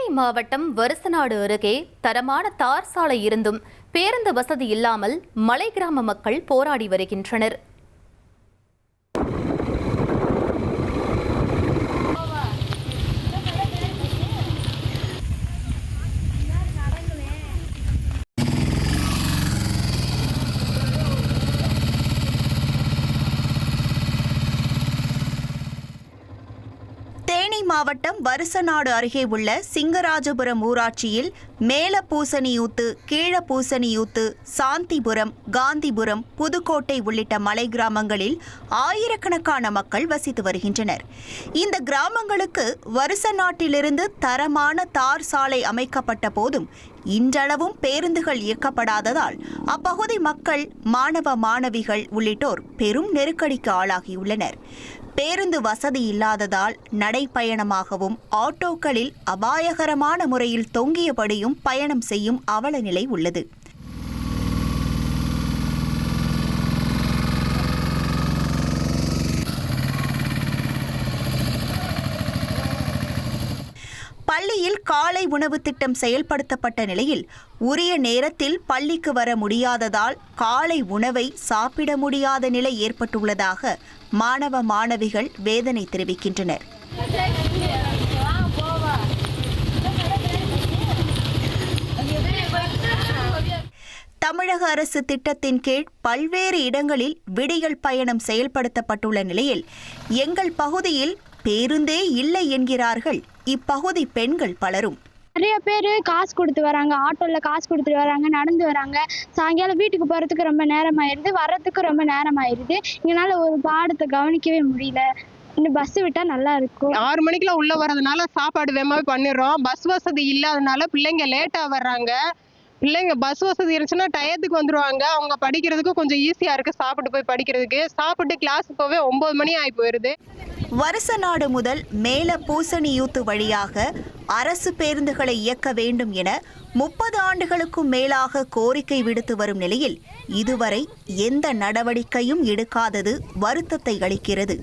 தேனி மாவட்டம் வருசநாடு அருகே தரமான தார் சாலை இருந்தும் பேருந்து வசதி இல்லாமல் மலை கிராம மக்கள் போராடி வருகின்றனர். தேனி மாவட்டம் வருசநாடு அருகே உள்ள சிங்கராஜபுரம் ஊராட்சியில் மேல பூசணியூத்து, கீழ பூசணியூத்து, சாந்திபுரம், காந்திபுரம், புதுக்கோட்டை உள்ளிட்ட மலை கிராமங்களில் ஆயிரக்கணக்கான மக்கள் வசித்து வருகின்றனர். இந்த கிராமங்களுக்கு வருசநாட்டிலிருந்து தரமான தார் சாலை அமைக்கப்பட்ட போதும் இன்றளவும் பேருந்துகள் இயக்கப்படாததால் அப்பகுதி மக்கள், மாணவ மாணவிகள் உள்ளிட்டோர் பெரும் நெருக்கடிக்கு ஆளாகியுள்ளனர். பேருந்து வசதி இல்லாததால் நடைப்பயணமாகவும் ஆட்டோக்களில் அபாயகரமான முறையில் தொங்கியபடியும் பயணம் செய்யும் அவல நிலை உள்ளது. பள்ளியில் காலை உணவு திட்டம் செயல்படுத்தப்பட்ட நிலையில் உரிய நேரத்தில் பள்ளிக்கு வர முடியாததால் காலை உணவை சாப்பிட முடியாத நிலை ஏற்பட்டுள்ளதாக மாணவ மாணவிகள் வேதனை தெரிவிக்கின்றனர். தமிழக அரசு திட்டத்தின் கீழ் பல்வேறு இடங்களில் விடியல் பயணம் செயல்படுத்தப்பட்டுள்ள நிலையில் எங்கள் பகுதியில் பேருந்தே இல்லை என்கிறார்கள் இப்பகுதி பெண்கள் பலரும். நிறைய பேர் காசு கொடுத்து வராங்க, ஆட்டோவில் காசு கொடுத்துட்டு வராங்க, நடந்து வராங்க. சாயங்காலம் வீட்டுக்கு போகிறதுக்கு ரொம்ப நேரம் ஆயிடுது, வர்றதுக்கு ரொம்ப நேரம் ஆயிடுது. இதனால ஒரு பாடத்தை கவனிக்கவே முடியல. இந்த பஸ் விட்டால் நல்லா இருக்கும். 6 மணிக்கெல்லாம் உள்ள வர்றதுனால சாப்பாடு வேகமாவே பண்ணிடுறோம். பஸ் வசதி இல்லாதனால பிள்ளைங்க லேட்டாக வர்றாங்க. பிள்ளைங்க பஸ் வசதி இருந்துச்சுன்னா டயத்துக்கு வந்துடுவாங்க. அவங்க படிக்கிறதுக்கு கொஞ்சம் ஈஸியாக இருக்குது, சாப்பிட்டு போய் படிக்கிறதுக்கு. சாப்பிட்டு கிளாஸ் போவே 9 மணி ஆகி போயிடுது. வருசநாடு முதல் மேல பூசணியூத்து வழியாக அரசு பேருந்துகளை இயக்க வேண்டும் என 30 ஆண்டுகளுக்கும் மேலாக கோரிக்கை விடுத்து வரும் நிலையில் இதுவரை எந்த நடவடிக்கையும் எடுக்காதது வருத்தத்தை அளிக்கிறது.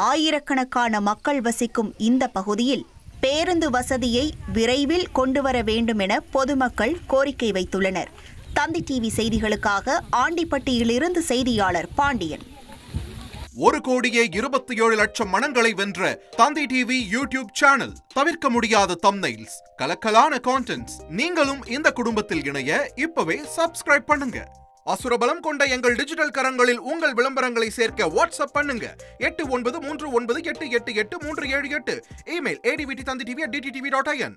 ஆயிரக்கணக்கான மக்கள் வசிக்கும் இந்த பகுதியில் பேருந்து வசதியை விரைவில் கொண்டுவர வேண்டும் என பொதுமக்கள் கோரிக்கை வைத்துள்ளனர். தந்தி டிவி செய்திகளுக்காக ஆண்டிப்பட்டியிலிருந்து செய்தியாளர் பாண்டியன். 1,27,00,000 மனங்களை வென்ற தந்தி டிவி யூடியூப் சேனல். தவிர்க்க முடியாத தம்ப்நெயில்ஸ், கலக்கலான கான்டென்ட்ஸ். நீங்களும் இந்த குடும்பத்தில் இணைய இப்பவே சப்ஸ்கிரைப் பண்ணுங்க. அசுரபலம் கொண்ட எங்கள் டிஜிட்டல் கரங்களில் உங்கள் விளம்பரங்களை சேர்க்க வாட்ஸ்அப் பண்ணுங்க. 8939888838. Email advtthanditv@dttv.in.